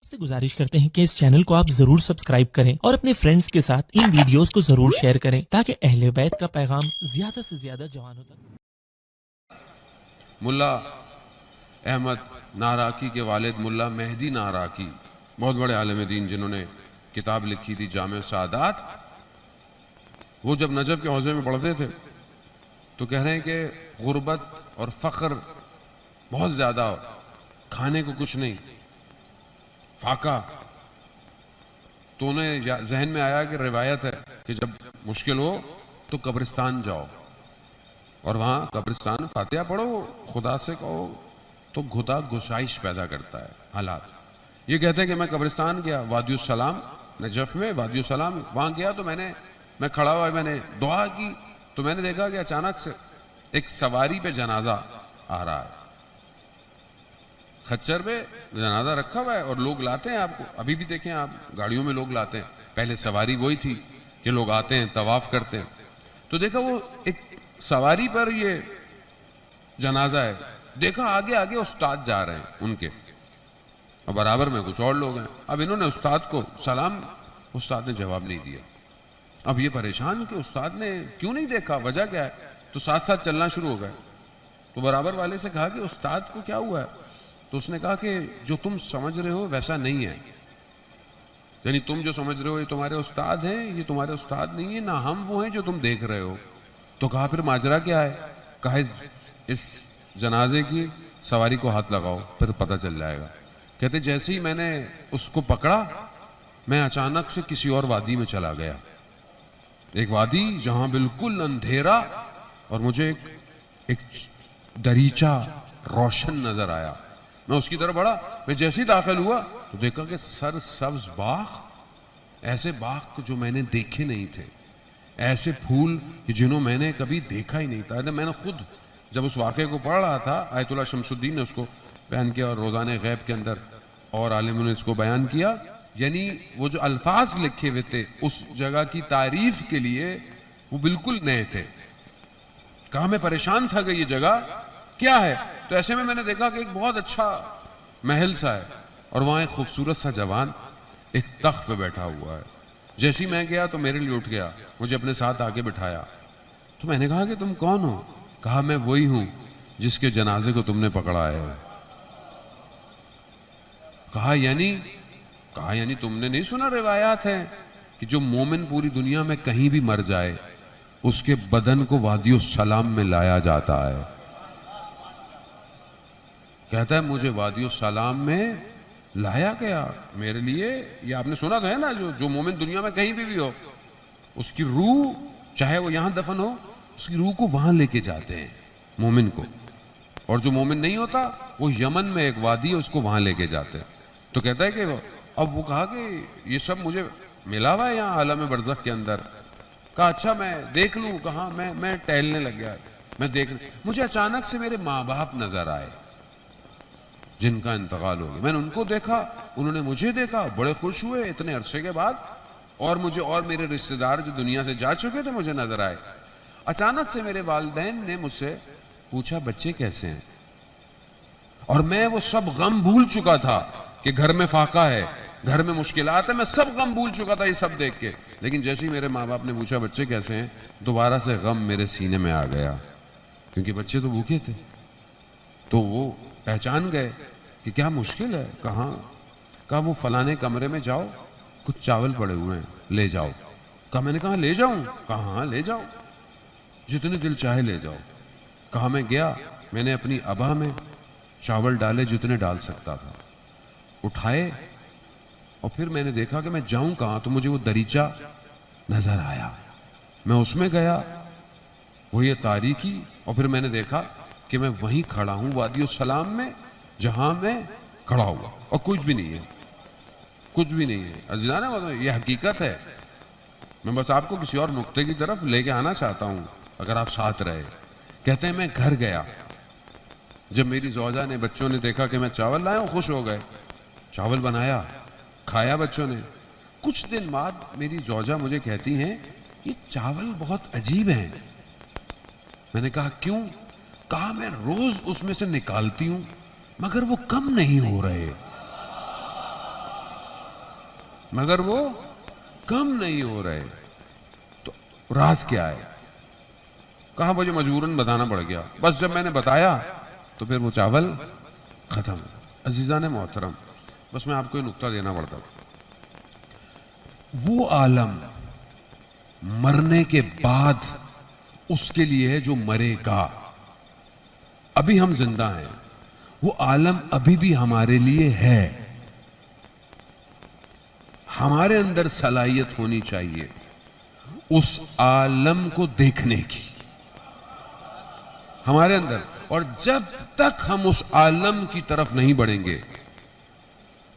से गुजारिश करते हैं कि इस चैनल को आप जरूर सब्सक्राइब करें और अपने फ्रेंड्स के साथ इन वीडियोस को जरूर शेयर करें ताकि अहले बैत का पैगाम ज्यादा से ज्यादा जवानों तक। मुल्ला अहमद नाराकी के वालिद मुल्ला मेहदी नाराकी बहुत बड़े आलिम दीन जिन्होंने किताब लिखी थी जामे सादात, वो जब नजफ के हौजे में पढ़ते थे तो कह रहे हैं कि गुर्बत और फ़ख्र बहुत ज़्यादा, खाने को कुछ नहीं, फाका। तो उन्हें जहन में आया कि रिवायत है कि जब मुश्किल हो तो कब्रिस्तान जाओ और वहाँ कब्रिस्तान फातिहा पढ़ो, खुदा से कहो, तो खुदा गुसाइश पैदा करता है हालात। ये कहते हैं कि मैं कब्रिस्तान गया वादियुस्सलाम नजफ में, वादियुस्सलाम वहाँ गया तो मैं खड़ा हुआ, मैंने दुआ की तो मैंने देखा कि अचानक से एक सवारी पे जनाजा आ रहा है, खच्चर पे जनाजा रखा हुआ है और लोग लाते हैं। आपको अभी भी देखें आप, गाड़ियों में लोग लाते हैं। पहले सवारी वही थी कि लोग आते हैं तवाफ करते हैं, तो देखा वो एक सवारी पर ये जनाजा है, देखा आगे आगे उस्ताद जा रहे हैं उनके और बराबर में कुछ और लोग हैं। अब इन्होंने उस्ताद को सलाम, उस्ताद ने जवाब नहीं दिया। अब ये परेशान कि उस्ताद ने क्यों नहीं देखा, वजह क्या है, तो साथ साथ चलना शुरू हो गए। तो बराबर वाले से कहा कि उस्ताद को क्या हुआ है, तो उसने कहा कि जो तुम समझ रहे हो वैसा नहीं है, यानी तुम जो समझ रहे हो ये तुम्हारे उस्ताद हैं, ये तुम्हारे उस्ताद नहीं है, ना हम वो हैं जो तुम देख रहे हो। तो कहा फिर माजरा क्या है, कहा इस जनाजे की सवारी को हाथ लगाओ फिर पता चल जाएगा। कहते जैसे ही मैंने उसको पकड़ा मैं अचानक से किसी और वादी में चला गया, एक वादी जहां बिल्कुल अंधेरा और मुझे एक दरीचा रोशन नजर आया। मैं उसकी तरफ बढ़ा, मैं जैसे ही दाखिल हुआ तो देखा कि सरसब्ज बाग, ऐसे बाग जो मैंने देखे नहीं थे, ऐसे फूल जिन्हों मैंने कभी देखा ही नहीं था। मैंने खुद जब उस वाक़े को पढ़ रहा था, आयतुल्लाह शमसुद्दीन ने उसको बयान किया और रोज़ाने गैब के अंदर और आलिमों ने इसको बयान किया, यानी वो जो अल्फाज लिखे हुए थे उस जगह की तारीफ के लिए वो बिल्कुल नए थे। कहा मैं परेशान था कि ये जगह क्या है, तो ऐसे में मैंने देखा कि एक बहुत अच्छा महल सा है और वहाँ एक खूबसूरत सा जवान एक तख्त पे बैठा हुआ है। जैसे ही मैं गया तो मेरे लिए उठ गया, मुझे अपने साथ आके बिठाया। तो मैंने कहा कि तुम कौन हो, कहा मैं वही हूं जिसके जनाजे को तुमने पकड़ा है। कहा यानी तुमने नहीं सुना, रिवायात है कि जो मोमिन पूरी दुनिया में कहीं भी मर जाए उसके बदन को वादियुस्सलाम में लाया जाता है। कहता है मुझे वादियुस्सलाम में लाया गया मेरे लिए। ये आपने सुना तो है ना, जो मोमिन दुनिया में कहीं भी हो उसकी रूह चाहे वो यहां दफन हो, उसकी रूह को वहां लेके जाते हैं मोमिन को, और जो मोमिन नहीं होता वो यमन में एक वादी है उसको वहां लेके जाते हैं। तो कहता है कि अब वो कहा कि ये सब मुझे मिला हुआ है यहाँ आलम बरज़ख के अंदर। कहा अच्छा मैं देख लूं, कहा मैं टहलने लग गया, मुझे अचानक से मेरे माँ बाप नजर आए जिनका इंतकाल हो गया। मैंने उनको देखा, उन्होंने मुझे देखा, बड़े खुश हुए इतने अरसे के बाद, और मुझे और मेरे रिश्तेदार जो दुनिया से जा चुके थे मुझे नजर आए। अचानक से मेरे वालिदैन ने मुझसे पूछा बच्चे कैसे हैं, और मैं वो सब गम भूल चुका था कि घर में फाका है, घर में मुश्किलात है, मैं सब गम भूल चुका था ये सब देख के। लेकिन जैसे ही मेरे माँ बाप ने पूछा बच्चे कैसे हैं, दोबारा से गम मेरे सीने में आ गया, क्योंकि बच्चे तो भूखे थे। तो वो पहचान गए कि क्या मुश्किल है, कहा वो फलाने कमरे में जाओ, कुछ चावल पड़े हुए हैं ले जाओ। कहा मैंने कहा ले जाऊं, कहा हाँ ले जाओ, जितने दिल चाहे ले जाओ। कहा मैं गया, मैंने अपनी अबा में चावल डाले जितने डाल सकता था, उठाए, और फिर मैंने देखा कि मैं जाऊं कहां, तो मुझे वो दरीचा नजर आया, मैं उसमें गया, वो ये तारीकी, और फिर मैंने देखा कि मैं वहीं खड़ा हूं वादियुस्सलाम में जहां मैं खड़ा हुआ, और कुछ भी नहीं है, कुछ भी नहीं है। अज़ीज़ान है, ये हकीकत है। मैं बस आपको किसी और नुक्ते की तरफ लेके आना चाहता हूं अगर आप साथ रहे। कहते हैं मैं घर गया, जब मेरी ज़ौजा ने, बच्चों ने देखा कि मैं चावल लाया हूं, खुश हो गए, चावल बनाया, खाया बच्चों ने। कुछ दिन बाद मेरी ज़ौजा मुझे कहती हैं ये चावल बहुत अजीब हैं। मैंने कहा क्यों, कहा मैं रोज उसमें से निकालती हूं मगर वो कम नहीं हो रहे। مگر وہ کم نہیں ہو رہے. تو راز کیا ہے؟ کہا مجھے مجبوراً بتانا پڑ گیا. بس جب میں نے بتایا تو پھر وہ چاول ختم. عزیزان محترم، بس میں آپ کو یہ نقطہ دینا پڑتا ہوں. وہ عالم مرنے کے بعد اس کے لیے ہے جو مرے گا. ابھی ہم زندہ ہیں، وہ عالم ابھی بھی ہمارے لیے ہے. ہمارے اندر صلاحیت ہونی چاہیے اس عالم کو دیکھنے کی، ہمارے اندر. اور جب تک ہم اس عالم کی طرف نہیں بڑھیں گے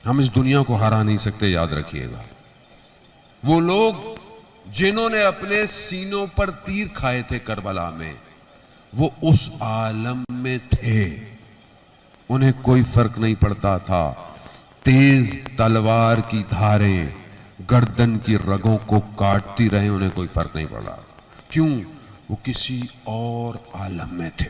ہم اس دنیا کو ہرا نہیں سکتے. یاد رکھیے گا، وہ لوگ جنہوں نے اپنے سینوں پر تیر کھائے تھے کربلا میں، وہ اس عالم میں تھے. انہیں کوئی فرق نہیں پڑتا تھا تیز تلوار کی دھاریں گردن کی رگوں کو کاٹتی رہیں، انہیں کوئی فرق نہیں پڑا. کیوں؟ وہ کسی اور عالم میں تھے.